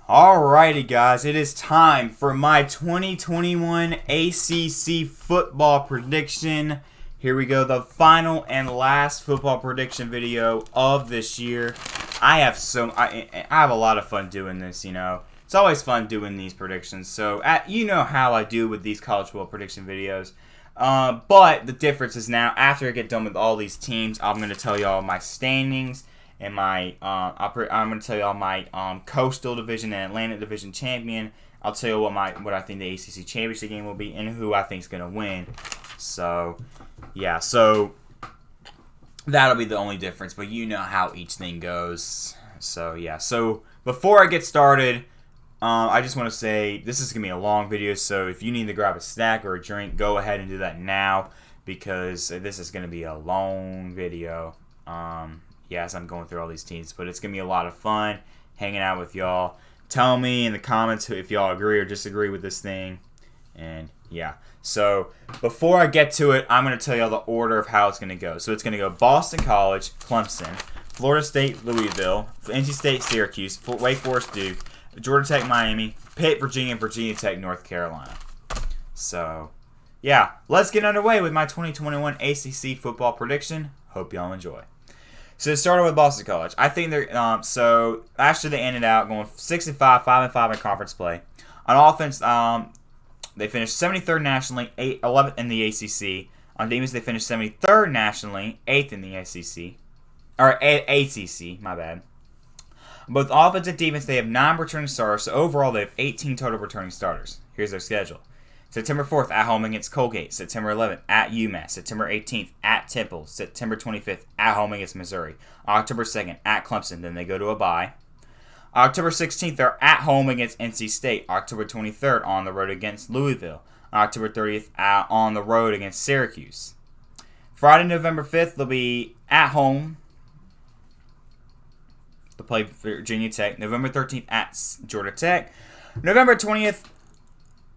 Alrighty, guys, it is time for my 2021 ACC Football Prediction. Here we go, the final and last football prediction video of this year. I have a lot of fun doing this, It's always fun doing these predictions. So, you know how I do with these college football prediction videos. But the difference is now, after I get done with all these teams, I'm going to tell y'all my standings and I'm going to tell y'all my Coastal Division and Atlantic Division champion. I'll tell you what I think the ACC championship game will be and who I think is going to win. So, yeah. So that'll be the only difference. But you know how each thing goes. So, yeah. So before I get started, I just want to say this is going to be a long video. So if you need to grab a snack or a drink, go ahead and do that now, because this is going to be a long video. Yes, I'm going through all these teams, but it's going to be a lot of fun hanging out with y'all. Tell me in the comments if y'all agree or disagree with this thing. And yeah, so before I get to it, I'm going to tell y'all the order of how it's going to go. So it's going to go Boston College, Clemson, Florida State, Louisville, NC State, Syracuse, Wake Forest, Duke, Georgia Tech, Miami, Pitt, Virginia, and Virginia Tech, North Carolina. So yeah, let's get underway with my 2021 ACC football prediction. Hope y'all enjoy. So it started with Boston College. I think they're so actually they ended out going 6-5, 5-5 in conference play. On offense, they finished 73rd nationally, 11th in the ACC. On defense, they finished 73rd nationally, 8th in the ACC, ACC. My bad. Both offense and defense, they have 9 returning starters. So overall, they have 18 total returning starters. Here's their schedule. September 4th at home against Colgate. September 11th at UMass. September 18th at Temple. September 25th at home against Missouri. October 2nd at Clemson. Then they go to a bye. October 16th, they're at home against NC State. October 23rd on the road against Louisville. October 30th on the road against Syracuse. Friday, November 5th, they'll be at home to play Virginia Tech. November 13th at Georgia Tech. November 20th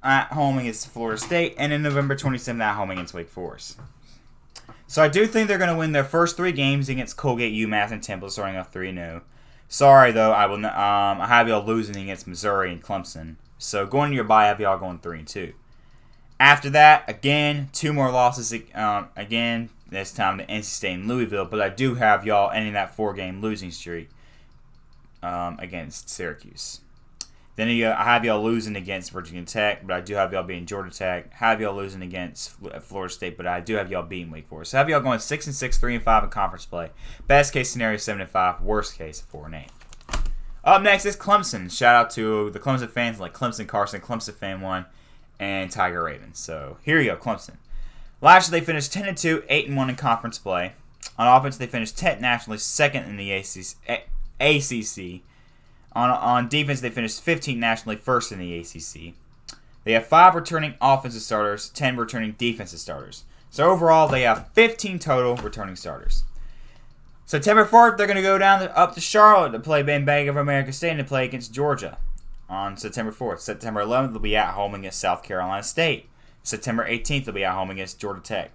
at home against Florida State, and in November 27th at home against Wake Forest. So I do think they're going to win their first 3 games against Colgate, UMass, and Temple, starting off 3-0. Sorry though, I have y'all losing against Missouri and Clemson. So going to your bye, I have y'all going 3-2. After that, again, 2 more losses. Again, this time to NC State and Louisville, but I do have y'all ending that 4-game losing streak against Syracuse. Then I have y'all losing against Virginia Tech, but I do have y'all beating Georgia Tech. Have y'all losing against Florida State, but I do have y'all beating Wake Forest. So have y'all going 6-6, 3-5 in conference play. Best case scenario 7-5. Worst case 4-8. Up next is Clemson. Shout out to the Clemson fans like Clemson Carson, Clemson Fan 1, and Tiger Ravens. So here you go, Clemson. Last year they finished 10-2, 8-1 in conference play. On offense they finished 10th nationally, 2nd in the ACC. On defense, they finished 15th nationally, 1st in the ACC. They have 5 returning offensive starters, 10 returning defensive starters. So overall, they have 15 total returning starters. September 4th, they're going to go up to Charlotte to play Bank of America Stadium to play against Georgia on September 4th. September 11th, they'll be at home against South Carolina State. September 18th, they'll be at home against Georgia Tech.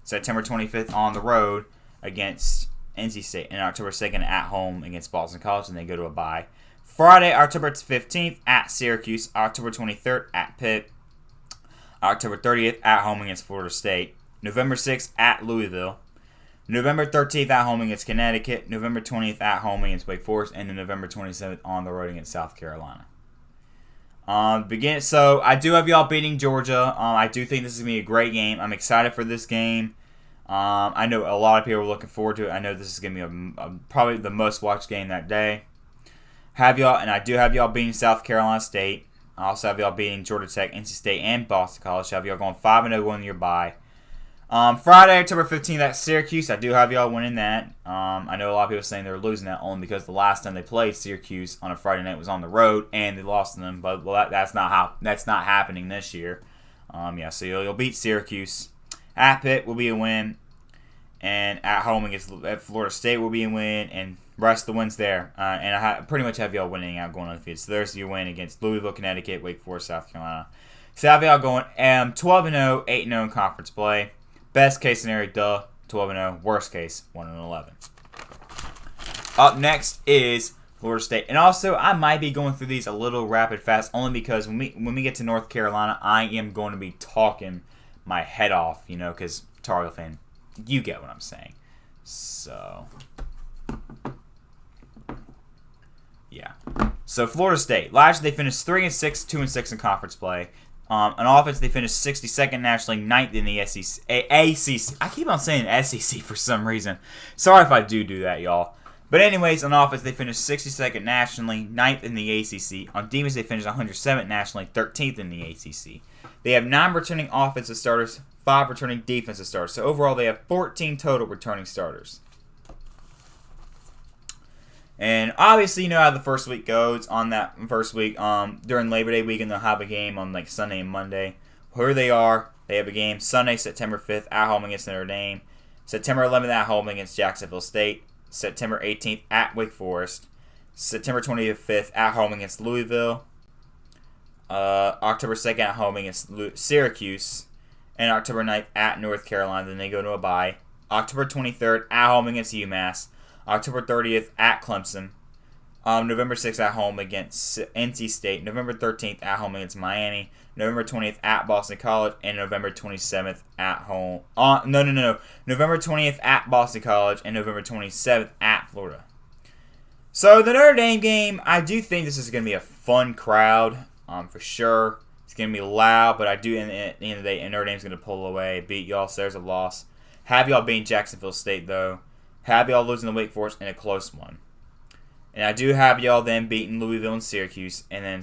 September 25th, on the road against NC State. And October 2nd, at home against Boston College, and they go to a bye. Friday, October 15th at Syracuse. October 23rd at Pitt. October 30th at home against Florida State. November 6th at Louisville. November 13th at home against Connecticut. November 20th at home against Wake Forest. And then November 27th on the road against South Carolina. So I do have y'all beating Georgia. I do think this is going to be a great game. I'm excited for this game. I know a lot of people are looking forward to it. I know this is going to be probably the most watched game that day. I do have y'all beating South Carolina State. I also have y'all beating Georgia Tech, NC State, and Boston College. Have y'all going 5-0 going your bye. Friday, October 15th at Syracuse. I do have y'all winning that. I know a lot of people saying they're losing that only because the last time they played Syracuse on a Friday night was on the road and they lost to them. But that's not happening this year. So you'll beat Syracuse. At Pitt will be a win, and at home against Florida State will be a win, and rest of the wins there. And I pretty much have y'all winning out going undefeated. So there's your win against Louisville, Connecticut, Wake Forest, South Carolina. So I have y'all going 12-0, 8-0 in conference play. Best case scenario, 12-0. Worst case, 1-11. Up next is Florida State. And also, I might be going through these a little rapid fast, only because when we get to North Carolina, I am going to be talking my head off, you know, because Tar Heel fan, you get what I'm saying. So, yeah. So Florida State, last year they finished 3-6, 2-6 in conference play. On offense, they finished 62nd nationally, 9th in the SEC. ACC. I keep on saying SEC for some reason. Sorry if I do that, y'all. But anyways, on offense, they finished 62nd nationally, 9th in the ACC. On defense, they finished 107th nationally, 13th in the ACC. They have 9 returning offensive starters, 5 returning defensive starters. So overall, they have 14 total returning starters. And obviously, you know how the first week goes. On that first week, during Labor Day weekend, they'll have a game on like Sunday and Monday. Where they are, they have a game Sunday, September 5th, at home against Notre Dame. September 11th, at home against Jacksonville State. September 18th, at Wake Forest. September 25th, at home against Louisville. October 2nd, at home against Syracuse. And October 9th, at North Carolina. Then they go to a bye. October 23rd, at home against UMass. October 30th, at Clemson. November 6th, at home against NC State. November 13th, at home against Miami. November 20th, at Boston College. And November 27th, at home. November 20th, at Boston College. And November 27th, at Florida. So, the Notre Dame game, I do think this is going to be a fun crowd. For sure. It's going to be loud, but I do, at the end of the day, Notre Dame's going to pull away, beat y'all, so there's a loss. Have y'all beating Jacksonville State, though. Have y'all losing to Wake Forest in a close one. And I do have y'all then beating Louisville and Syracuse. And then,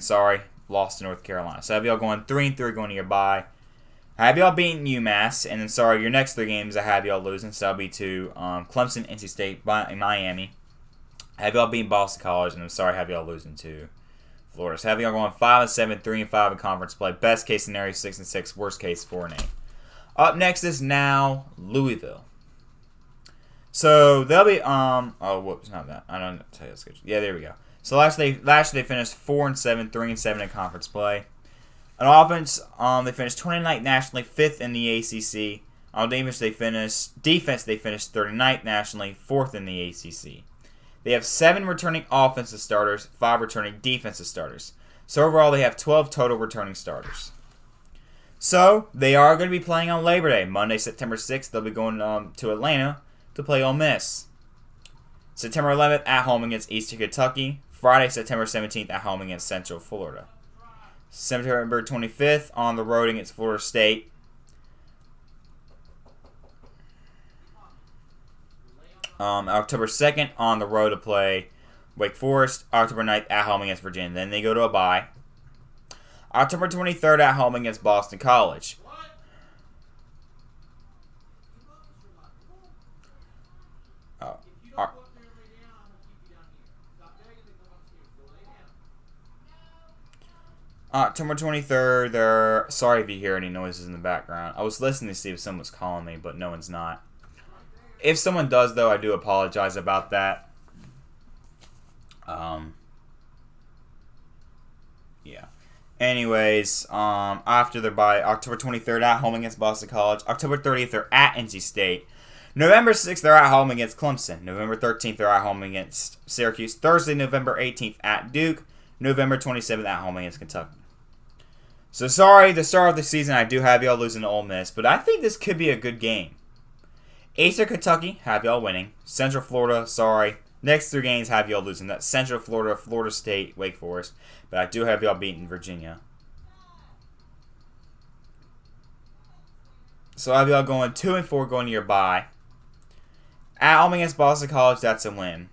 lost to North Carolina. So I have y'all going 3-3 going to your bye. I have y'all beating UMass. And then, your next 3 games I have y'all losing. So that'll be to Clemson, NC State, Miami. I have y'all beating Boston College. And I have y'all losing to Florida. So I have y'all going 5-7, 3-5 in conference play. Best case scenario, 6-6. Worst case, 4-8. Up next is now Louisville. So they'll be whoops, not that. I don't tell you the schedule. Yeah, there we go. So last year they finished 4-7, 3-7 in conference play. On offense, they finished 29th nationally, 5th in the ACC. On defense they finished 39th nationally, 4th in the ACC. They have 7 returning offensive starters, 5 returning defensive starters. So overall they have 12 total returning starters. So they are going to be playing on Labor Day, Monday, September 6th. They'll be going to Atlanta to play Ole Miss. September 11th, at home against Eastern Kentucky. Friday, September 17th, at home against Central Florida. September 25th, on the road against Florida State. October 2nd, on the road to play Wake Forest. October 9th, at home against Virginia. Then they go to a bye. October 23rd, at home against Boston College. October 23rd, sorry if you hear any noises in the background. I was listening to see if someone was calling me, but no one's not. If someone does, though, I do apologize about that. Yeah. Anyways, after their bye, October 23rd at home against Boston College. October 30th, they're at NC State. November 6th, they're at home against Clemson. November 13th, they're at home against Syracuse. Thursday, November 18th, at Duke. November 27th, at home against Kentucky. So, sorry, the start of the season, I do have y'all losing to Ole Miss, but I think this could be a good game. Eastern Kentucky, have y'all winning. Central Florida, sorry. Next 3 games, have y'all losing. That's Central Florida, Florida State, Wake Forest. But I do have y'all beating Virginia. So, I have y'all going 2-4 going to your bye. At home against Boston College, that's a win.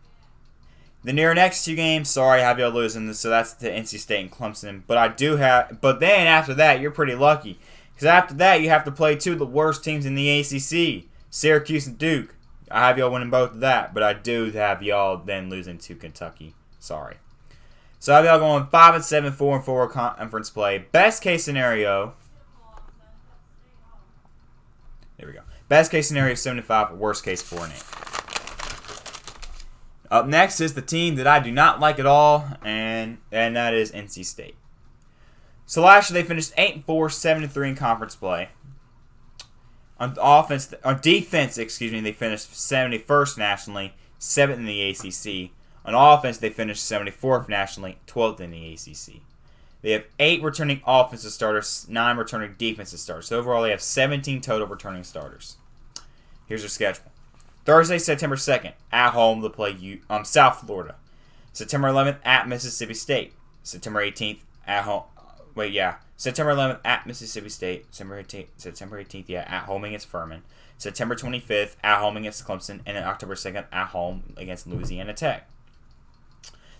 The near next 2 games, sorry, I have y'all losing. So that's to NC State and Clemson. But then after that, you're pretty lucky. Because after that, you have to play 2 of the worst teams in the ACC, Syracuse and Duke. I have y'all winning both of that. But I do have y'all then losing to Kentucky. Sorry. So I have y'all going 5-7, 4-4 conference play. Best case scenario. There we go. Best case scenario 7-5. Worst case 4-8. Up next is the team that I do not like at all, and that is NC State. So last year they finished 8-4, 7-3 in conference play. On defense, they finished 71st nationally, 7th in the ACC. On offense, they finished 74th nationally, 12th in the ACC. They have 8 returning offensive starters, 9 returning defensive starters. So overall, they have 17 total returning starters. Here's their schedule. Thursday, September 2nd, at home to play South Florida. September 11th, at Mississippi State. September 18th, at home. September 11th, at Mississippi State. September 18th, at home against Furman. September 25th, at home against Clemson. And then October 2nd, at home against Louisiana Tech.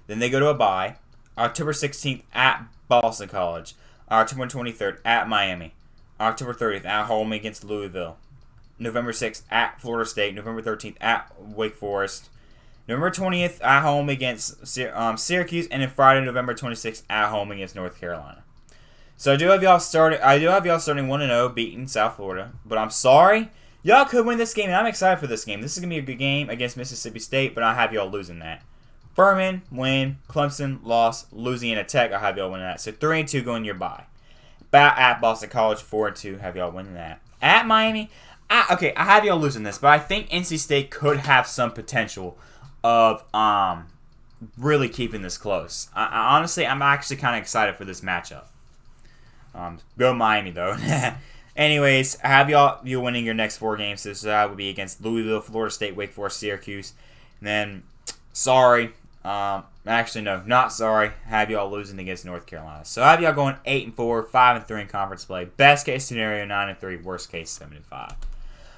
Then they go to a bye. October 16th, at Boston College. October 23rd, at Miami. October 30th, at home against Louisville. November 6th, at Florida State. November 13th, at Wake Forest. November 20th, at home against Syracuse. And then Friday, November 26th, at home against North Carolina. So I do have y'all starting 1-0, beating South Florida. But I'm sorry. Y'all could win this game, and I'm excited for this game. This is going to be a good game against Mississippi State, but I have y'all losing that. Furman, win. Clemson, loss. Louisiana Tech, I have y'all winning that. So 3-2 going your bye. At Boston College, 4-2, have y'all winning that. At Miami, I have y'all losing this, but I think NC State could have some potential of really keeping this close. Honestly, I'm actually kind of excited for this matchup. Go Miami, though. Anyways, I have you winning your next 4 games. So that would be against Louisville, Florida State, Wake Forest, Syracuse. And then, sorry. Actually, no, not sorry. Have y'all losing against North Carolina. So I have y'all going 8-4, 5-3 in conference play. Best case scenario, 9-3. Worst case, 7-5.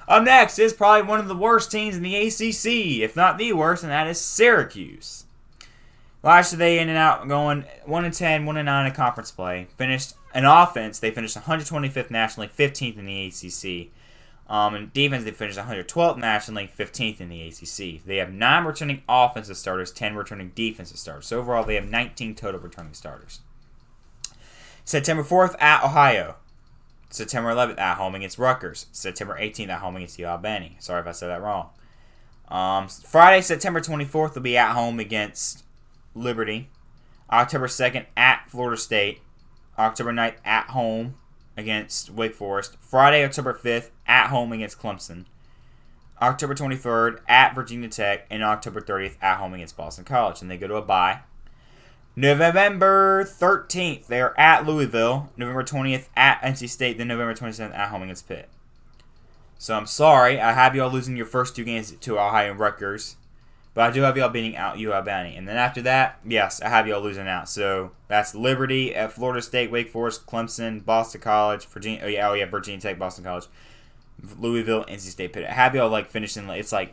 Up next is probably one of the worst teams in the ACC, if not the worst, and that is Syracuse. Last year they ended out going 1-10, 1-9 in conference play. Finished in offense, they finished 125th nationally, 15th in the ACC. In defense, they finished 112th nationally, 15th in the ACC. They have 9 returning offensive starters, 10 returning defensive starters. So overall, they have 19 total returning starters. September 4th at Ohio. September 11th at home against Rutgers. September 18th at home against Albany. Sorry if I said that wrong. Friday, September 24th will be at home against Liberty. October 2nd at Florida State. October 9th at home against Wake Forest. Friday, October 5th at home against Clemson. October 23rd at Virginia Tech. And October 30th at home against Boston College. And they go to a bye. November 13th, they are at Louisville. November 20th at NC State. Then November 27th at home against Pitt. So I'm sorry, I have y'all losing your first 2 games to Ohio and Rutgers. But I do have y'all beating out Albany. And then after that, yes, I have y'all losing out. So that's Liberty at Florida State, Wake Forest, Clemson, Boston College, Virginia. Virginia Tech, Boston College, Louisville, NC State, Pitt. I have y'all finishing. It's 1,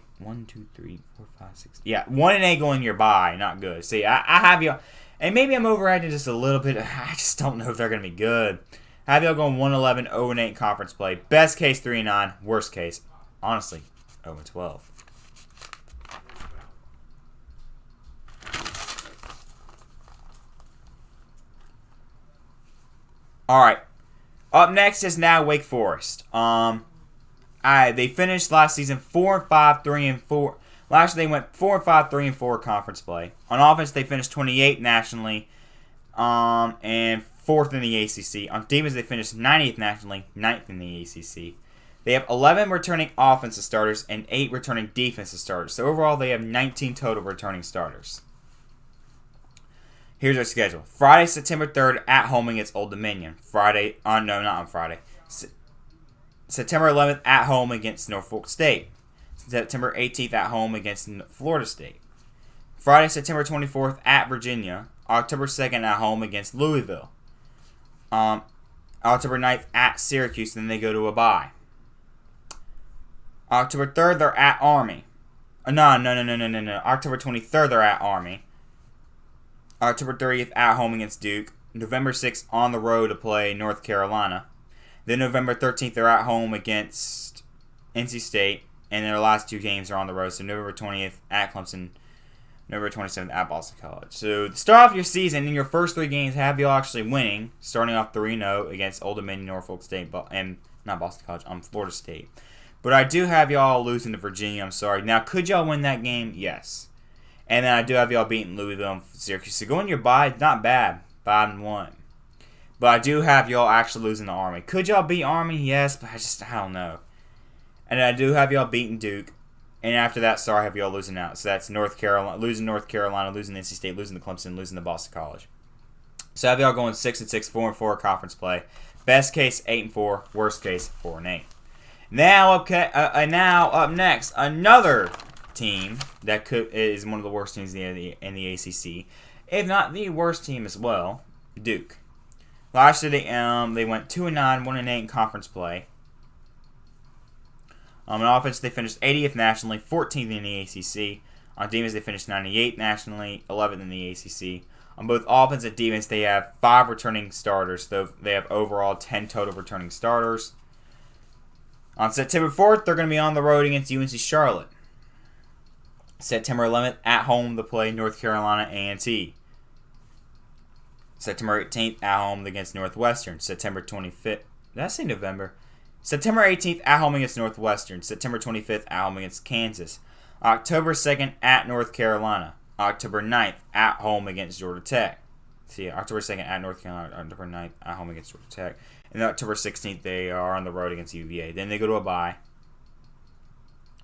2, 3, 4, 5, 6. Yeah, 1-8 going your bye. Not good. See, I have y'all. And maybe I'm overacting just a little bit. I just don't know if they're going to be good. I have y'all going 1-11, 0-8 conference play. Best case, 3-9. Worst case, honestly, 0-12. Alright. Up next is now Wake Forest. They finished last season 4-5, 3-4. Last year they went 4-5, 3-4 conference play. On offense, they finished 28th nationally, and 4th in the ACC. On defense, they finished 90th nationally, 9th in the ACC. They have 11 returning offensive starters and 8 returning defensive starters. So overall, they have 19 total returning starters. Here's our schedule. Friday, September 3rd, at home against Old Dominion. September 11th, at home against Norfolk State. September 18th, at home against Florida State. Friday, September 24th, at Virginia. October 2nd, at home against Louisville. October 9th, at Syracuse. Then they go to a bye. October 3rd, they're at Army. No. October 23rd, they're at Army. October 30th, at home against Duke. November 6th, on the road to play North Carolina. Then November 13th, they're at home against NC State. And their last 2 games are on the road. So November 20th, at Clemson. November 27th, at Boston College. So to start off your season, in your first 3 games, have y'all actually winning. Starting off 3-0 against Old Dominion, Norfolk State, and not Boston College, Florida State. But I do have y'all losing to Virginia. I'm sorry. Now, could y'all win that game? Yes. And then I do have y'all beating Louisville and Syracuse. So going your bye, not bad. 5-1. But I do have y'all actually losing the Army. Could y'all beat Army? Yes, but I don't know. And I do have y'all beating Duke. And after that, sorry, I have y'all losing out. So that's North Carolina, losing NC State, losing to Clemson, losing to Boston College. So I have y'all going 6-6, 4-4 conference play. Best case 8-4, worst case 4-8. Now, up next, another team that is one of the worst teams in the ACC, if not the worst team as well, Duke. Last year they went 2-9, 1-8 in conference play. On offense, they finished 80th nationally, 14th in the ACC. On defense, they finished 98th nationally, 11th in the ACC. On both offense and defense, they have 5 returning starters. So they have overall 10 total returning starters. On September 4th, they're going to be on the road against UNC Charlotte. September 11th, at home to play North Carolina A&T. September 18th, at home against Northwestern. September 25th, did I say November? September 18th, at home against Northwestern. September 25th, at home against Kansas. October 2nd, at North Carolina. October 9th, at home against Georgia Tech. See, October 2nd, at North Carolina. October 9th, at home against Georgia Tech. And then October 16th, they are on the road against UVA. Then they go to a bye.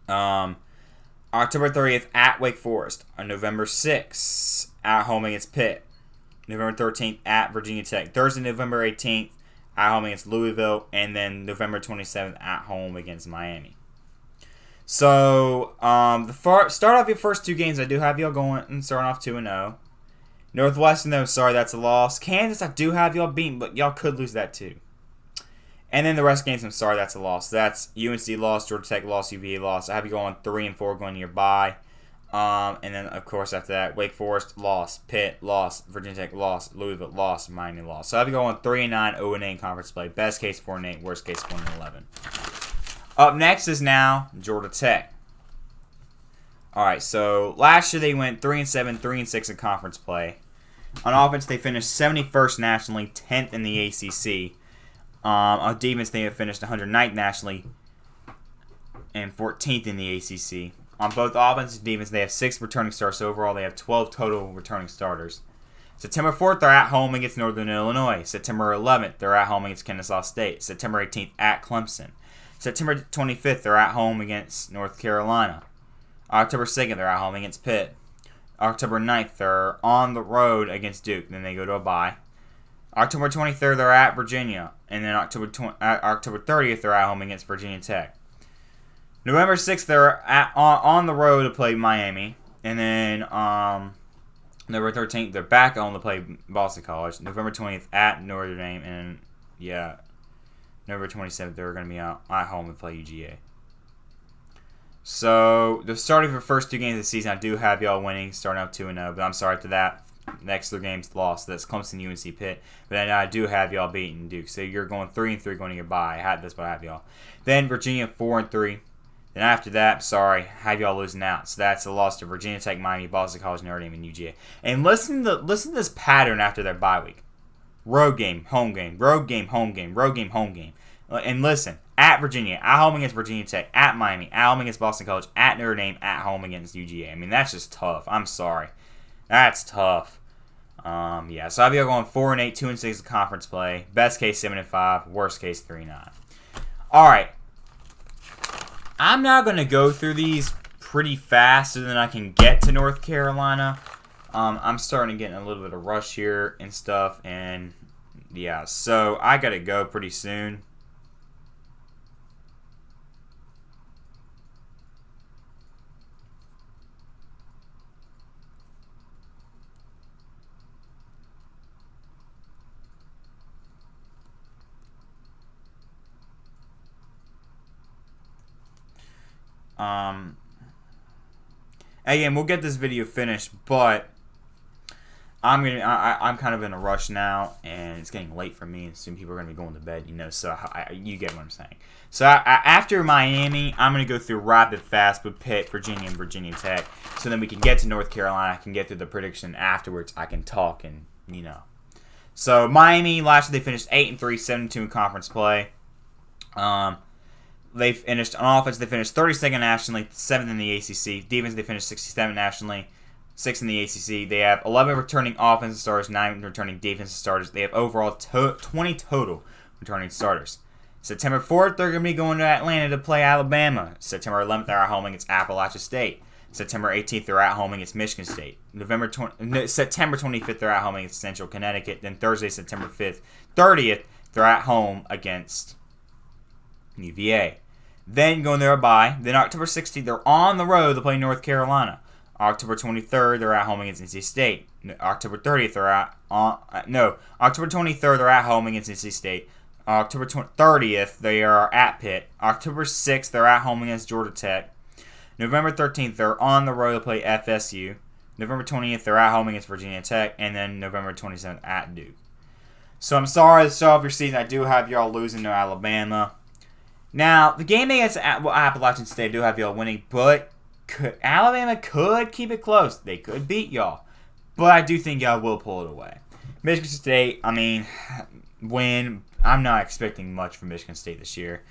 October 30th, at Wake Forest. On November 6th, at home against Pitt. November 13th, at Virginia Tech. Thursday, November 18th, at home against Louisville, and then November 27th at home against Miami. So, start off your first 2 games. I do have y'all going and starting off 2-0. Northwestern, though, sorry, that's a loss. Kansas, I do have y'all beaten, but y'all could lose that too. And then the rest of the games, I'm sorry, that's a loss. That's UNC loss, Georgia Tech loss, UVA loss. I have you going 3-4 going to your bye. And then, of course, after that, Wake Forest, loss. Pitt, loss. Virginia Tech, loss. Louisville, loss. Miami, loss. So I'll be going 3-9, 0-8 conference play. Best case 4-8, worst case 1-11. Up next is now Georgia Tech. All right, so last year they went 3-7, 3-6 in conference play. On offense, they finished 71st nationally, 10th in the ACC. On defense, they have finished 109th nationally and 14th in the ACC. On both offense and defense, they have 6 returning starters. So overall, they have 12 total returning starters. September 4th, they're at home against Northern Illinois. September 11th, they're at home against Kennesaw State. September 18th, at Clemson. September 25th, they're at home against North Carolina. October 2nd, they're at home against Pitt. October 9th, they're on the road against Duke. Then they go to a bye. October 23rd, they're at Virginia. And then October 30th, they're at home against Virginia Tech. November 6th, they're on the road to play Miami. And then November 13th, they're back on to play Boston College. November 20th, at Notre Dame. And, yeah, November 27th, they're going to be at home to play UGA. So, the start of the first 2 games of the season, I do have y'all winning, starting out 2-0. But I'm sorry, after that, next 3 games lost. That's Clemson, UNC, Pitt. But then I do have y'all beating Duke. So, you're going 3-3 going to your bye. That's what I have y'all. Then Virginia, 4-3. Then after that, sorry, have y'all losing out. So that's a loss to Virginia Tech, Miami, Boston College, Notre Dame, and UGA. And listen to this pattern after their bye week. Road game, home game, road game, home game, road game, home game. And listen, at Virginia, at home against Virginia Tech, at Miami, at home against Boston College, at Notre Dame, at home against UGA. I mean, that's just tough. I'm sorry. That's tough. Yeah, so I'll be going 4-8, 2-6 in conference play. Best case 7-5, worst case 3-9. All right. I'm now going to go through these pretty fast so that I can get to North Carolina. I'm starting to get in a little bit of rush here and stuff. And, yeah, so I got to go pretty soon. Again, we'll get this video finished, but I'm kind of in a rush now, and it's getting late for me, and soon people are gonna be going to bed, So you get what I'm saying. So after Miami, I'm gonna go through rapid fast with Pitt, Virginia, and Virginia Tech, so then we can get to North Carolina. I can get through the prediction afterwards. I can talk and So Miami last year they finished 8-3, 7-2 in conference play. They finished on offense. They finished 32nd nationally, 7th in the ACC. Defense, they finished 67th nationally, 6th in the ACC. They have 11 returning offensive starters, 9 returning defensive starters. They have overall 20 total returning starters. September 4th, they're going to be going to Atlanta to play Alabama. September 11th, they're at home against Appalachia State. September 18th, they're at home against Michigan State. September 25th, they're at home against Central Connecticut. Then Thursday, September 30th, they're at home against UVA. Then going there a bye. Then October 16th, they're on the road to play North Carolina. October 23rd, they're at home against NC State. October 30th, October 23rd, they're at home against NC State. October 30th, they are at Pitt. October 6th, they're at home against Georgia Tech. November 13th, they're on the road to play FSU. November 20th, they're at home against Virginia Tech. And then November 27th, at Duke. So I'm sorry to start off your season. I do have y'all losing to Alabama. Now, the game against Appalachian State, I do have y'all winning. But Alabama could keep it close. They could beat y'all. But I do think y'all will pull it away. Michigan State, win. I'm not expecting much from Michigan State this year.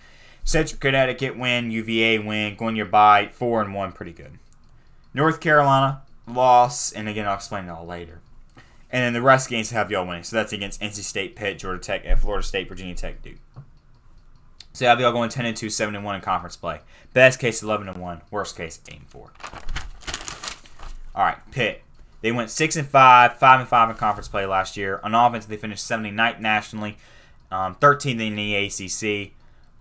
Central Connecticut win, UVA win, going your bye, 4-1, pretty good. North Carolina, loss, and again, I'll explain it all later. And then the rest of the games have y'all winning. So that's against NC State, Pitt, Georgia Tech, and Florida State, Virginia Tech, Duke. So you have y'all going 10-2, 7-1 in conference play. Best case, 11-1. Worst case, 8-4. All right, Pitt. They went 6-5, 5-5 in conference play last year. On offense, they finished 79th nationally, 13th in the ACC.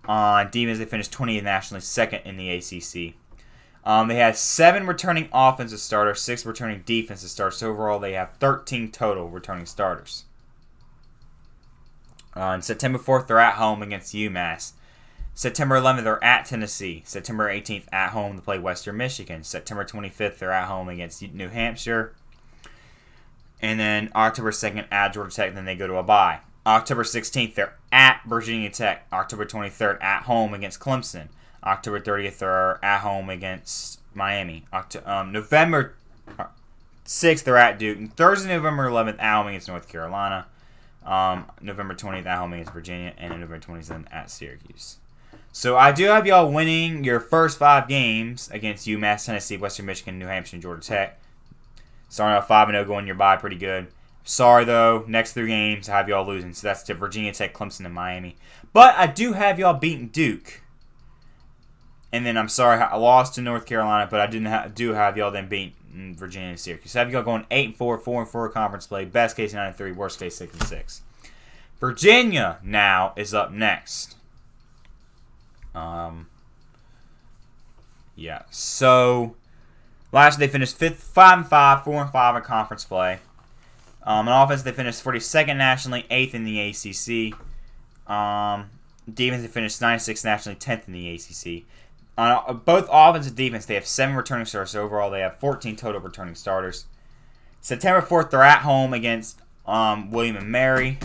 On defense, they finished 20th nationally, 2nd in the ACC. They had 7 returning offensive starters, 6 returning defensive starters. So overall, they have 13 total returning starters. On September 4th, they're at home against UMass. September 11th, they're at Tennessee. September 18th, at home to play Western Michigan. September 25th, they're at home against New Hampshire. And then October 2nd, at Georgia Tech, then they go to a bye. October 16th, they're at Virginia Tech. October 23rd, at home against Clemson. October 30th, they're at home against Miami. November 6th, they're at Duke. And Thursday, November 11th, at home against North Carolina. November 20th, at home against Virginia. And November 27th, at Syracuse. So I do have y'all winning your first 5 games against UMass, Tennessee, Western Michigan, New Hampshire, and Georgia Tech. Starting off 5-0, going your bye pretty good. Sorry, though, next 3 games, I have y'all losing. So that's to Virginia Tech, Clemson, and Miami. But I do have y'all beating Duke. And then, I'm sorry, I lost to North Carolina, but I do have y'all then beating Virginia and Syracuse. So I have y'all going 8-4, 4-4 conference play. Best case, 9-3, worst case, 6-6. Virginia now is up next. So last year they finished 5-5, 4-5 in conference play. On offense, they finished 42nd nationally, 8th in the ACC. Defense, they finished 96th nationally, 10th in the ACC. On both offense and defense, they have 7 returning starters. So overall, they have 14 total returning starters. September 4th, they're at home against William & Mary.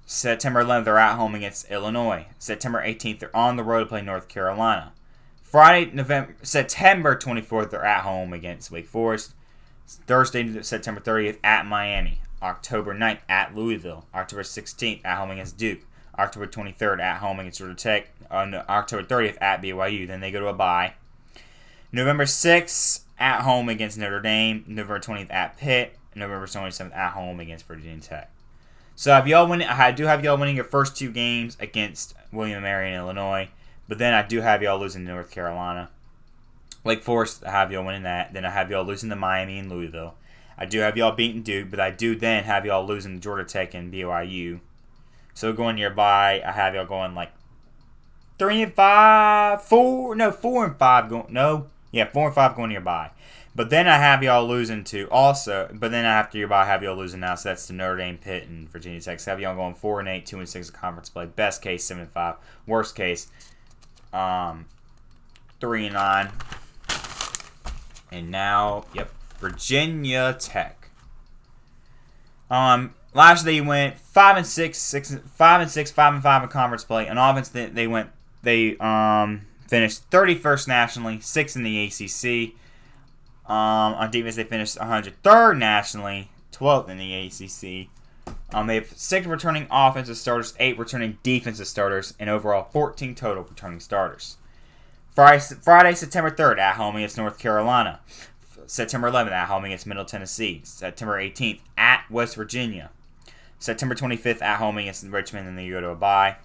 September 11th, they're at home against Illinois. September 18th, they're on the road to play North Carolina. September 24th, they're at home against Wake Forest. Thursday, September 30th, at Miami. October 9th, at Louisville. October 16th, at home against Duke. October 23rd, at home against Georgia Tech. October 30th, at BYU. Then they go to a bye. November 6th, at home against Notre Dame. November 20th, at Pitt. November 27th, at home against Virginia Tech. So I do have y'all winning your first 2 games against William & Mary and Illinois. But then I do have y'all losing to North Carolina. Wake Forest, I have y'all winning that. Then I have y'all losing to Miami and Louisville. I do have y'all beating Duke, but I do then have y'all losing to Georgia Tech and BYU. So going nearby, I have y'all going like 3-5, 4-5 going. 4-5 going nearby. But then I have y'all losing to also. But then after your bye, I have y'all losing now. So that's to Notre Dame, Pitt, and Virginia Tech. So I have y'all going 4-8, 2-6 in conference play. Best case 7-5. Worst case 3-9. And now, Virginia Tech. Last year they went 5-6, 5-5 in conference play. On offense, they finished 31st nationally, 6th in the ACC. On defense, they finished 103rd nationally, 12th in the ACC. They have 6 returning offensive starters, 8 returning defensive starters, and overall 14 total returning starters. Friday, September 3rd, at home against North Carolina. September 11th, at home against Middle Tennessee. September 18th, at West Virginia. September 25th, at home against Richmond, and then you go to a bye.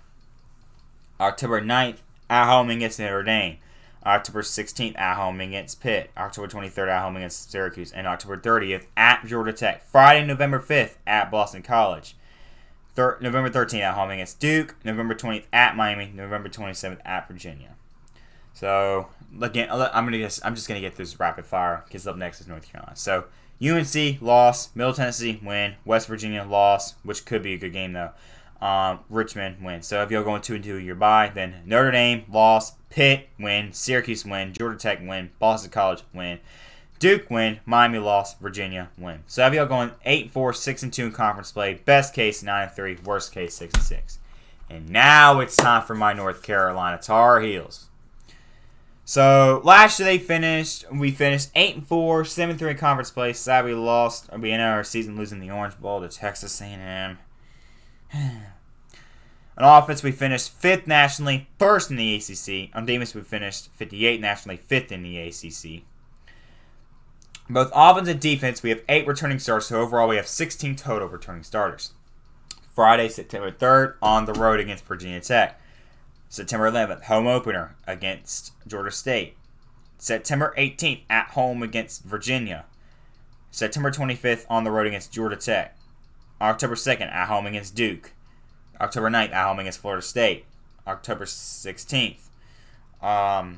October 9th, at home against Notre Dame. October 16th, at home against Pitt. October 23rd, at home against Syracuse. And October 30th, at Georgia Tech. Friday, November 5th, at Boston College. November 13th, at home against Duke. November 20th, at Miami. November 27th, at Virginia. So, again, I'm just going to get this rapid fire because up next is North Carolina. So, UNC, loss. Middle Tennessee, win. West Virginia, loss, which could be a good game, though. Richmond, win. So, if you're going 2-2 your bye, then Notre Dame, loss. Pitt, win. Syracuse, win. Georgia Tech, win. Boston College, win. Duke, win. Miami, loss. Virginia, win. So, if you're going 8-4, 6-2 in conference play, best case 9-3, worst case 6-6. And now it's time for my North Carolina Tar Heels. So, last year we finished 8-4, 7-3 in conference play. Sadly, we lost. We ended our season losing the Orange Bowl to Texas A&M. On offense, we finished 5th nationally, 1st in the ACC. On defense, we finished 58th nationally, 5th in the ACC. Both offense and defense, we have 8 returning starters. So, overall, we have 16 total returning starters. Friday, September 3rd, on the road against Virginia Tech. September 11th, home opener against Georgia State. September 18th, at home against Virginia. September 25th, on the road against Georgia Tech. October 2nd, at home against Duke. October 9th, at home against Florida State. October 16th, at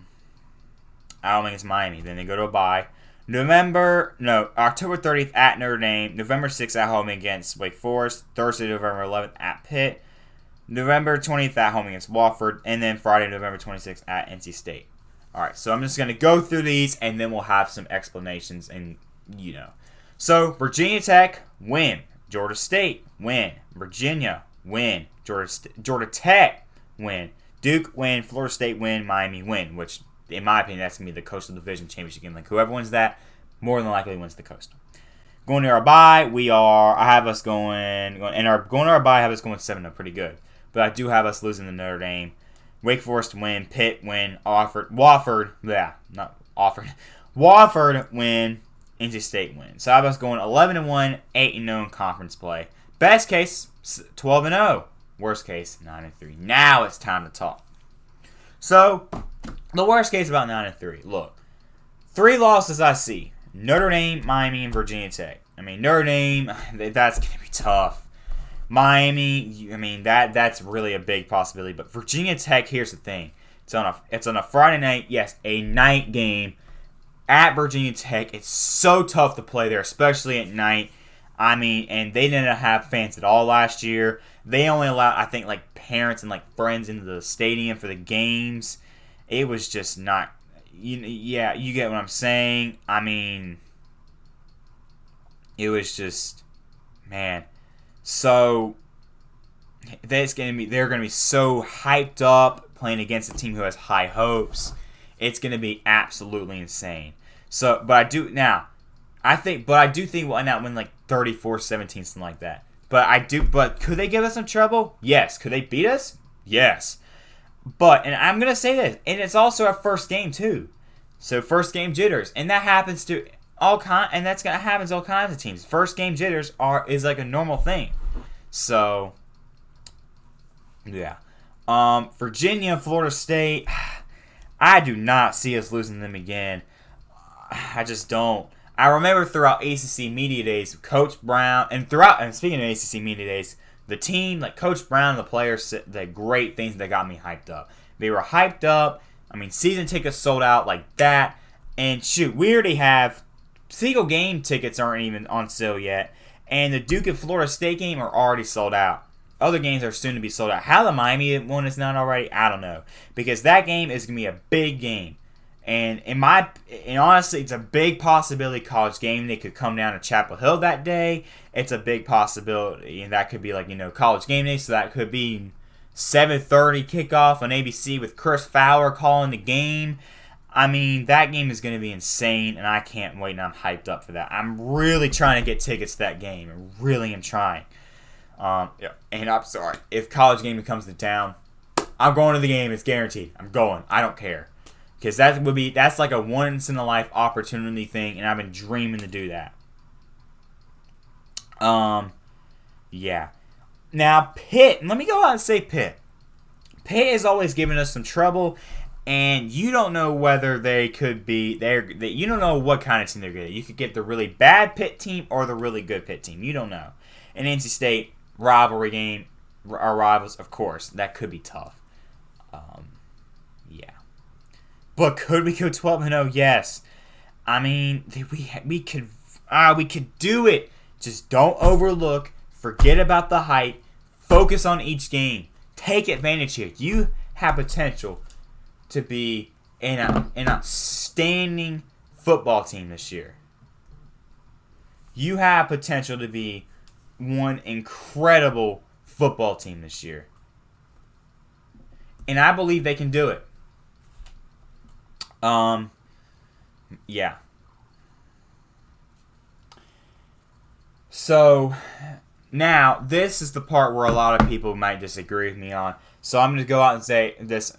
home against Miami. Then they go to a bye. October 30th, at Notre Dame. November 6th, at home against Wake Forest. Thursday, November 11th, at Pitt. November 20th, at home against Wofford. And then Friday, November 26th, at NC State. Alright, so I'm just going to go through these, and then we'll have some explanations, and, So, Virginia Tech, win. Georgia State, win. Virginia, win. Georgia Tech, win. Duke, win. Florida State, win. Miami, win. Which, in my opinion, that's going to be the Coastal Division Championship game. Like, whoever wins that, more than likely wins the Coastal. Going to our bye, going to our bye, I have us going 7-0, pretty good. But I do have us losing to Notre Dame. Wake Forest win. Pitt win. Wofford win. NC State win. So I have us going 11-1, 8-0 in conference play. Best case, 12-0. Worst case, 9-3. Now it's time to talk. So, the worst case about 9-3. Look, 3 losses I see. Notre Dame, Miami, and Virginia Tech. I mean, Notre Dame, that's going to be tough. Miami, I mean, that's really a big possibility. But Virginia Tech, here's the thing. It's on a Friday night. Yes, a night game at Virginia Tech. It's so tough to play there, especially at night. I mean, and they didn't have fans at all last year. They only allowed, I think, like parents and like friends into the stadium for the games. It was just not, you get what I'm saying. I mean, it was just, man. So they're going to be so hyped up playing against a team who has high hopes. It's going to be absolutely insane. So, but I do think we'll end up winning like 34-17, something like that. But could they give us some trouble? Yes. Could they beat us? Yes. But, and I'm going to say this, and it's also our first game too. So first game jitters, and that happens to that's going to happen to all kinds of teams. First game jitters is like a normal thing. So, yeah. Virginia, Florida State, I do not see us losing them again. I just don't. I remember throughout ACC Media Days, Coach Brown, and speaking of ACC Media Days, the team, like Coach Brown and the players, said the great things that got me hyped up. They were hyped up. I mean, season tickets sold out like that. And shoot, we already have single game tickets aren't even on sale yet. And the Duke and Florida State game are already sold out. Other games are soon to be sold out. How the Miami one is not already, I don't know. Because that game is going to be a big game. And honestly, it's a big possibility College Game Day could come down to Chapel Hill that day. It's a big possibility. And that could be like, College Game Day. So that could be 7:30 kickoff on ABC with Chris Fowler calling the game. I mean, that game is going to be insane, and I can't wait, and I'm hyped up for that. I'm really trying to get tickets to that game. I really am trying. And I'm sorry. If College Game comes to town, I'm going to the game. It's guaranteed. I'm going. I don't care. Because that's like a once-in-a-life opportunity thing, and I've been dreaming to do that. Yeah. Now, Pitt. Let me go out and say Pitt. Pitt has always given us some trouble, and you don't know whether they could be there. You don't know what kind of team they're good. You could get the really bad Pitt team or the really good Pitt team. You don't know. An NC State rivalry game, our rivals, of course, that could be tough. Yeah, but could we go 12-0? Yes. I mean, we could do it. Just don't overlook. Forget about the hype. Focus on each game. Take advantage here. You have potential to be an outstanding football team this year. You have potential to be one incredible football team this year. And I believe they can do it. Yeah. So, now, this is the part where a lot of people might disagree with me on. So, I'm going to go out and say this.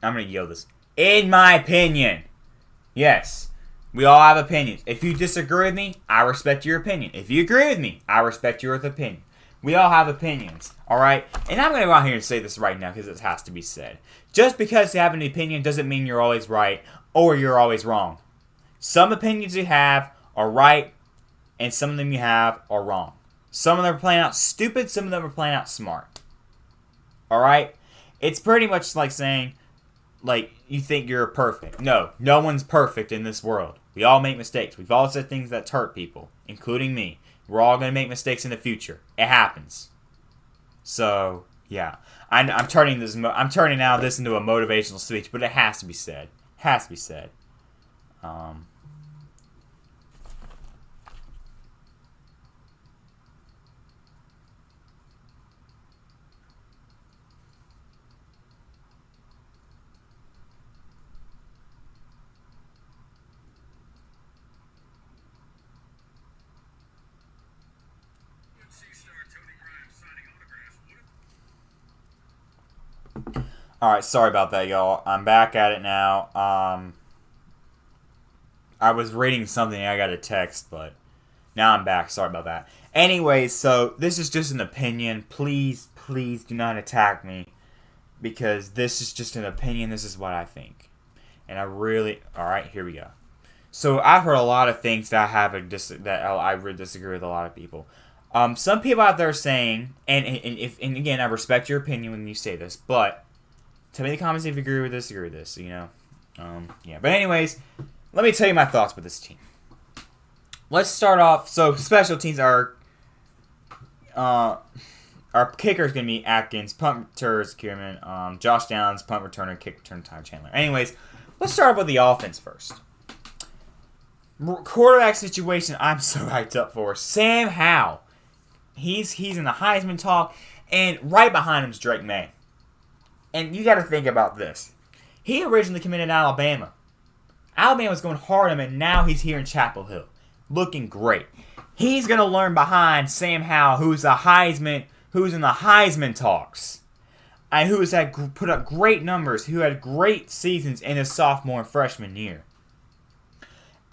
I'm going to yell this. In my opinion. Yes. We all have opinions. If you disagree with me, I respect your opinion. If you agree with me, I respect your opinion. We all have opinions, alright? And I'm going to go out here and say this right now because it has to be said. Just because you have an opinion doesn't mean you're always right or you're always wrong. Some opinions you have are right and some of them you have are wrong. Some of them are playing out stupid, some of them are playing out smart. Alright? It's pretty much like saying, like, you think you're perfect. No one's perfect in this world. We all make mistakes. We've all said things that hurt people, including me. We're all going to make mistakes in the future. It happens. So, yeah. I'm turning now this into a motivational speech, but it has to be said. It has to be said. Alright, sorry about that, y'all. I'm back at it now. I was reading something and I got a text, but now I'm back. Sorry about that. Anyways, so this is just an opinion. Please do not attack me because this is just an opinion. This is what I think. And alright, here we go. So I've heard a lot of things that I really disagree with a lot of people. Some people out there are saying, and again, I respect your opinion when you say this, but tell me in the comments if you agree with this, you know. Yeah. But anyways, let me tell you my thoughts with this team. Let's start off. So special teams are our kicker is going to be Atkins, punt returner is Kierman, Josh Downs, punt returner, kick return, Ty Chandler. Anyways, let's start off with the offense first. Quarterback situation, I'm so hyped up for. Sam Howell. He's in the Heisman talk, and right behind him is Drake May. And you got to think about this. He originally committed to Alabama. Alabama was going hard on him, and now he's here in Chapel Hill, looking great. He's going to learn behind Sam Howell, who's in the Heisman talks, and who has put up great numbers, who had great seasons in his sophomore and freshman year.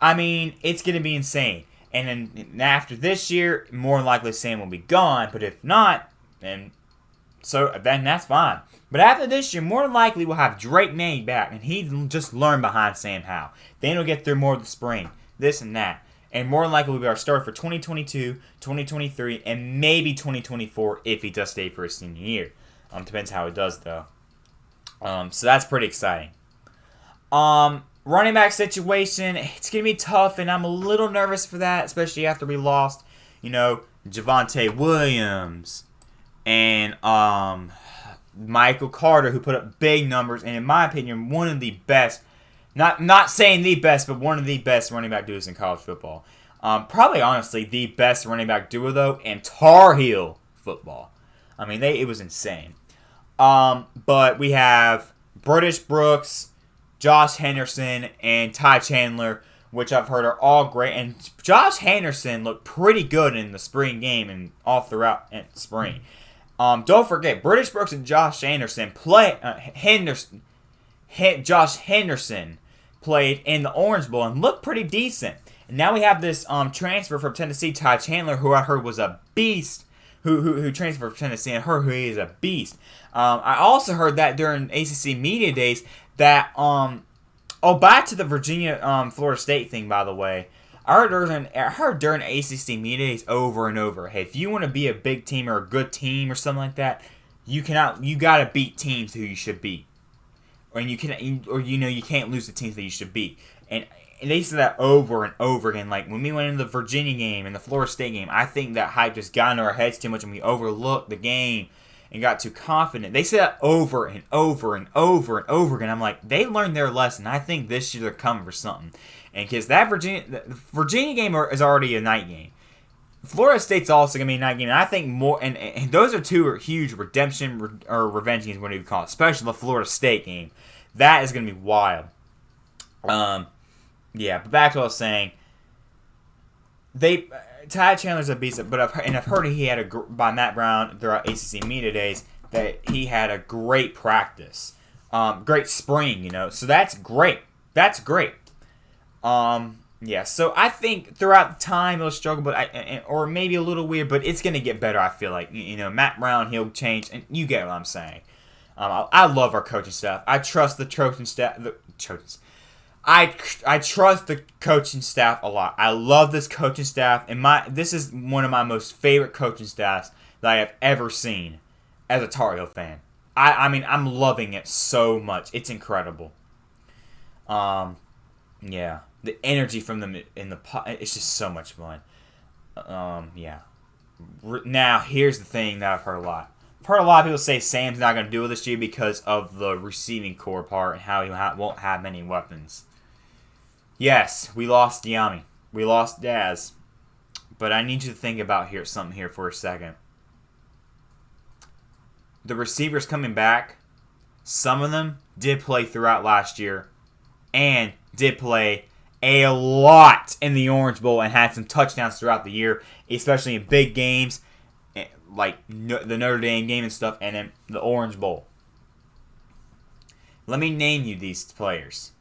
I mean, it's going to be insane. And then after this year, more than likely Sam will be gone. But if not, then that's fine. But after this year, more than likely we'll have Drake May back, and he just learned behind Sam Howell. Then he'll get through more of the spring, this and that. And more than likely will be our starter for 2022, 2023, and maybe 2024 if he does stay for his senior year. Depends how he does, though. So that's pretty exciting. Running back situation, it's going to be tough, and I'm a little nervous for that, especially after we lost, Javonte Williams and Michael Carter, who put up big numbers, and in my opinion, one of the best, not saying the best, but one of the best running back duos in college football. Probably, honestly, the best running back duo, though, in Tar Heel football. I mean, it was insane. But we have British Brooks, Josh Henderson, and Ty Chandler, which I've heard are all great. And Josh Henderson looked pretty good in the spring game and all throughout spring. Don't forget, British Brooks and Josh Anderson Josh Henderson played in the Orange Bowl and looked pretty decent. And now we have this transfer from Tennessee, Ty Chandler, who I heard was a beast who transferred from Tennessee, and heard he is a beast. I also heard that during ACC Media Days that back to the Virginia Florida State thing, by the way. I heard during ACC Media Days over and over, hey, if you want to be a big team or a good team or something like that, you gotta beat teams who you should beat, you can't lose the teams that you should beat. And they said that over and over again. Like when we went into the Virginia game and the Florida State game, I think that hype just got into our heads too much, and we overlooked the game and got too confident. They said that over and over and over and over again. I'm like, they learned their lesson. I think this year they're coming for something. And because the Virginia game is already a night game. Florida State's also going to be a night game. And I think more, and those are two huge redemption or revenge games, whatever you call it, especially the Florida State game. That is going to be wild. Yeah, but back to what I was saying. Ty Chandler's a beast, but I've heard he had by Matt Brown throughout ACC Media Days that he had a great practice, great spring, so that's great. That's great. Yeah, so I think throughout the time he'll struggle, but or maybe a little weird, but it's gonna get better. I feel like Matt Brown, he'll change, and you get what I'm saying. I love our coaching staff. I trust the coaching staff. I trust the coaching staff a lot. I love this coaching staff, and this is one of my most favorite coaching staffs that I have ever seen as a Tar Heel fan. I mean, I'm loving it so much. It's incredible. Yeah, the energy from them it's just so much fun. Yeah. Now, here's the thing that I've heard a lot. I've heard a lot of people say Sam's not going to do it this year because of the receiving core part and how he won't have many weapons. Yes, we lost Diami. We lost Daz. But I need you to think about something here for a second. The receivers coming back, some of them did play throughout last year and did play a lot in the Orange Bowl and had some touchdowns throughout the year, especially in big games like the Notre Dame game and stuff, and then the Orange Bowl. Let me name you these players.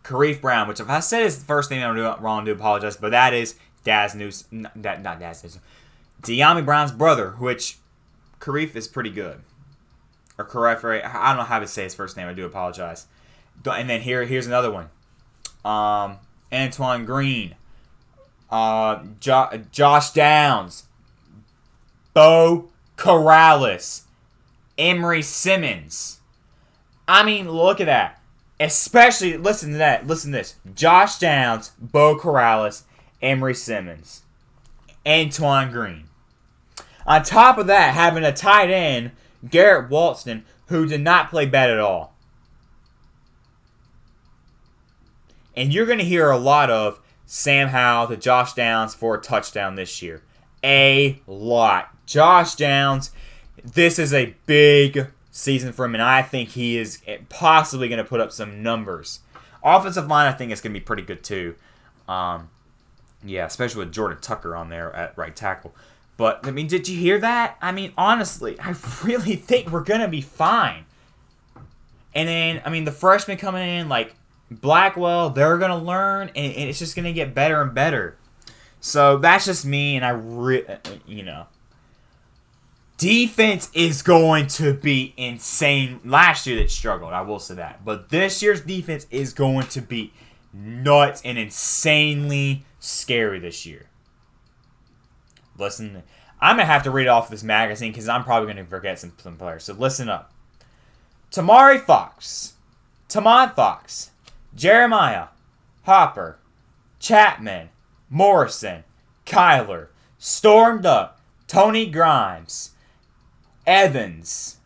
Khalif Brown, which if I said his first name I'm doing wrong, I do apologize, but that is Daz News, not Daz News. Diami Brown's brother, which Khalif is pretty good. Or correct, right? I don't know how to say his first name, I do apologize. And then here's another one. Antoine Green. Josh Downs. Bo Corrales. Emery Simmons. I mean, look at that. Especially, listen to that. Listen to this. Josh Downs, Bo Corrales, Emery Simmons, Antoine Green. On top of that, having a tight end, Garrett Walston, who did not play bad at all. And you're going to hear a lot of Sam Howell to Josh Downs for a touchdown this year. A lot. Josh Downs, this is a big season for him, and I think he is possibly going to put up some numbers. Offensive line, I think it's going to be pretty good too. Yeah, especially with Jordan Tucker on there at right tackle. But, I mean, did you hear that? I mean, honestly, I really think we're going to be fine. And then, I mean, the freshmen coming in, like Blackwell, they're going to learn, and it's just going to get better and better. So, that's just me, and defense is going to be insane. Last year it struggled, I will say that. But this year's defense is going to be nuts and insanely scary this year. Listen, I'm going to have to read off this magazine because I'm probably going to forget some players. So listen up. Tamari Fox, Tamon Fox, Jeremiah, Hopper, Chapman, Morrison, Kyler, Storm Duck, Tony Grimes, Evans,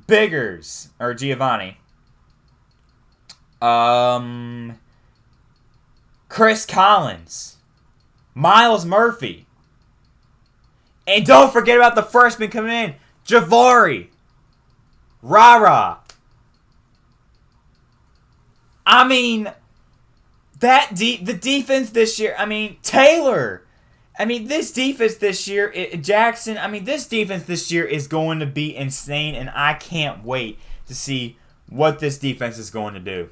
Biggers, or Giovanni, Chris Collins, Miles Murphy, and don't forget about the freshman coming in, Javari, Rara. I mean, the defense this year, I mean, Taylor. I mean, this defense this year, Jackson, I mean, this defense this year is going to be insane, and I can't wait to see what this defense is going to do.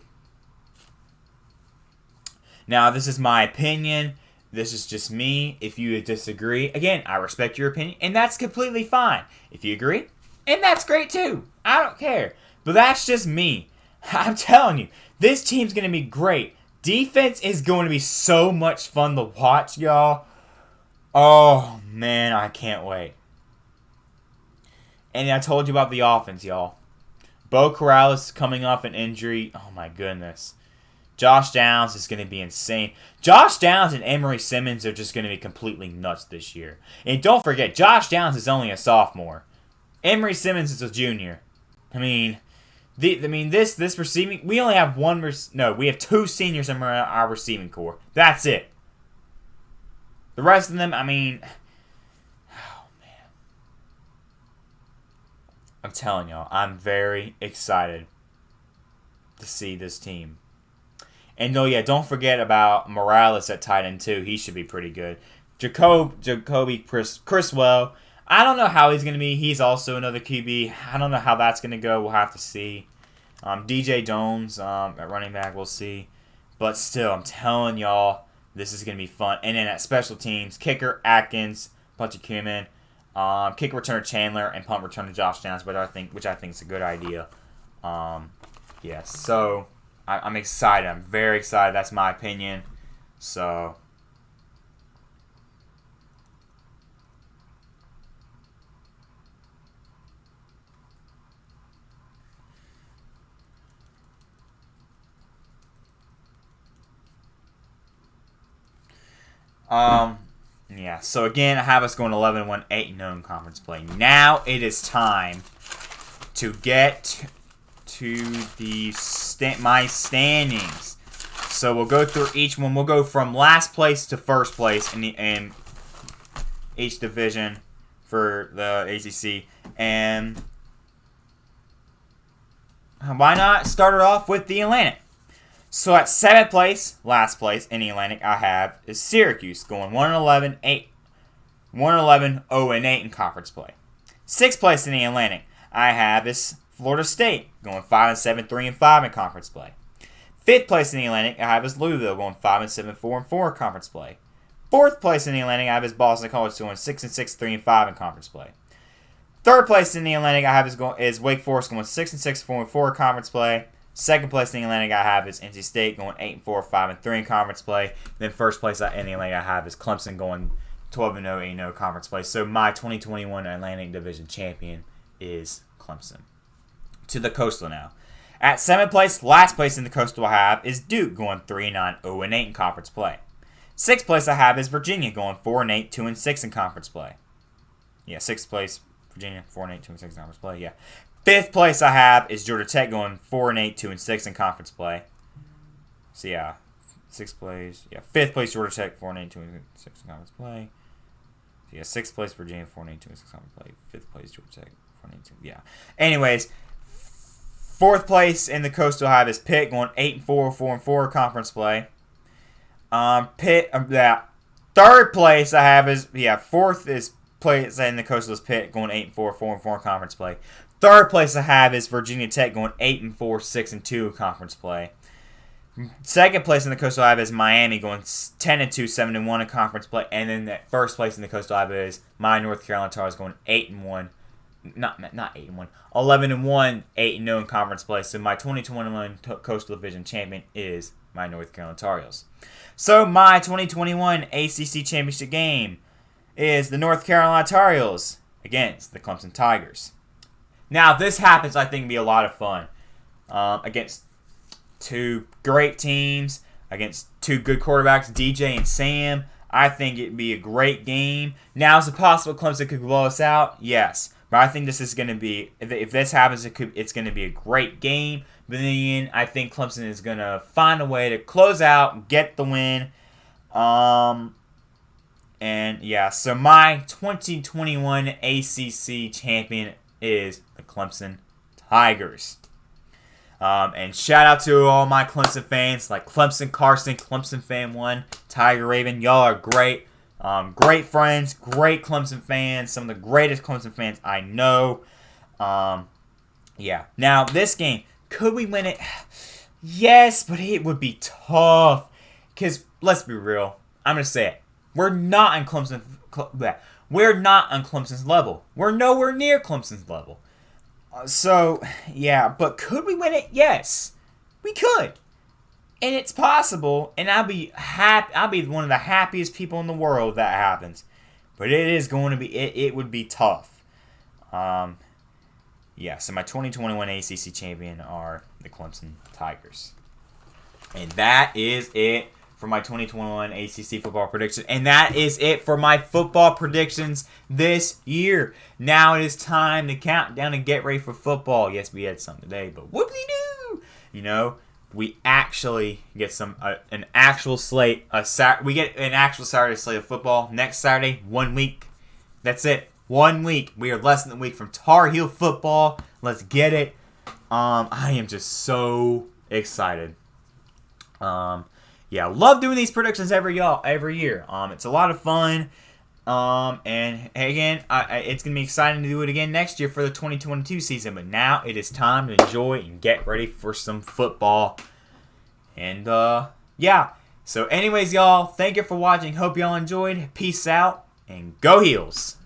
Now, this is my opinion. this is just me. If you disagree, again, I respect your opinion, and that's completely fine. If you agree, and that's great too. I don't care. But that's just me. I'm telling you, this team's going to be great. Defense is going to be so much fun to watch, y'all. Oh, man, I can't wait. And I told you about the offense, y'all. Bo Corrales coming off an injury. Oh, my goodness. Josh Downs is going to be insane. Josh Downs and Emery Simmons are just going to be completely nuts this year. And don't forget, Josh Downs is only a sophomore. Emery Simmons is a junior. I mean, this receiving, we only have we have 2 seniors in our receiving core. That's it. The rest of them, I mean, oh man, I'm telling y'all, I'm very excited to see this team. And don't forget about Morales at tight end too. He should be pretty good. Jacoby Criswell. I don't know how he's going to be. He's also another QB. I don't know how that's going to go. We'll have to see. DJ Jones at running back, we'll see. But still, I'm telling y'all, this is going to be fun. And then at special teams, kicker Atkins, punch of Cumin, kick returner Chandler, and punt returner Josh Downs, which I think is a good idea. So I'm excited. I'm very excited. That's my opinion. So so again, I have us going 11-1, 8-0 in conference play. Now it is time to get to my standings. So we'll go through each one. We'll go from last place to first place in each division for the ACC. And why not start it off with the Atlantic? So at 7th place, last place in the Atlantic, I have is Syracuse going 1-11, 0-8 in conference play. 6th place in the Atlantic, I have is Florida State going 5-7, 3-5 in conference play. 5th place in the Atlantic, I have is Louisville going 5-7, 4-4 in conference play. 4th place in the Atlantic, I have is Boston College going 6-6, 3-5 in conference play. 3rd place in the Atlantic, I have is Wake Forest going 6-6, 4-4 in conference play. 2nd place in the Atlantic I have is NC State going 8-4, 5-3 in conference play. Then 1st place in the Atlantic I have is Clemson going 12-0, 8-0 conference play. So my 2021 Atlantic Division champion is Clemson. To the Coastal now. At 7th place, last place in the Coastal I have is Duke going 3-9, 0-8 in conference play. 6th place I have is Virginia going 4-8, 2-6 in conference play. 6th place, Virginia 4-8, 2-6 in conference play. 5th place I have is Georgia Tech going 4-8, 2-6 in conference play. So 6th place. 5th place Georgia Tech 4-8, 2-6 in conference play. So 6th place Virginia 4-8, 2-6 in conference play. 5th place Georgia Tech 4-8, 2. Anyways, 4th place in the Coastal I have is Pitt going 8-4, 4-4 conference play. 3rd place I have is 4th is place in the Coastal is Pitt going 8-4, 4-4 conference play. 3rd place I have is Virginia Tech going 8-4, 6-2 conference play. 2nd place in the Coastal I have is Miami going 10-2, 7-1 in conference play. And then that 1st place in the Coastal I have is my North Carolina Tar Heels going 8-1. Not 8-1. 11-1, 8-0 in conference play. So my 2021 Coastal Division champion is my North Carolina Tar Heels. So my 2021 ACC Championship game is the North Carolina Tar Heels against the Clemson Tigers. Now, if this happens, I think it'll be a lot of fun. Against 2 great teams, against 2 good quarterbacks, DJ and Sam. I think it'd be a great game. Now, is it possible Clemson could blow us out? Yes. But I think this is going to be, if this happens, it's going to be a great game. But then I think Clemson is going to find a way to close out, get the win. So my 2021 ACC champion is the Clemson Tigers. And shout out to all my Clemson fans, like Clemson Carson, Clemson Fan 1, Tiger Raven. Y'all are great. Great friends, great Clemson fans, some of the greatest Clemson fans I know. Now, this game, could we win it? Yes, but it would be tough. Because, let's be real, I'm going to say it. We're not on Clemson. We're not on Clemson's level. We're nowhere near Clemson's level. So, yeah, but could we win it? Yes, we could. And it's possible, and I'll be happy. I'll be one of the happiest people in the world if that happens. But it is going to be. It would be tough. Yeah. So my 2021 ACC champion are the Clemson Tigers, and that is it for my 2021 ACC football prediction, and that is it for my football predictions this year. Now it is time to count down and get ready for football. Yes, we had some today, but whoop-de-doo! You know. We actually get an actual slate. We get an actual Saturday slate of football next Saturday. 1 week. That's it. 1 week. We are less than a week from Tar Heel football. Let's get it. I am just so excited. Yeah, I love doing these predictions every year. It's a lot of fun. And again, it's going to be exciting to do it again next year for the 2022 season. But now it is time to enjoy and get ready for some football. And, yeah. So anyways, y'all, thank you for watching. Hope y'all enjoyed. Peace out and go Heels.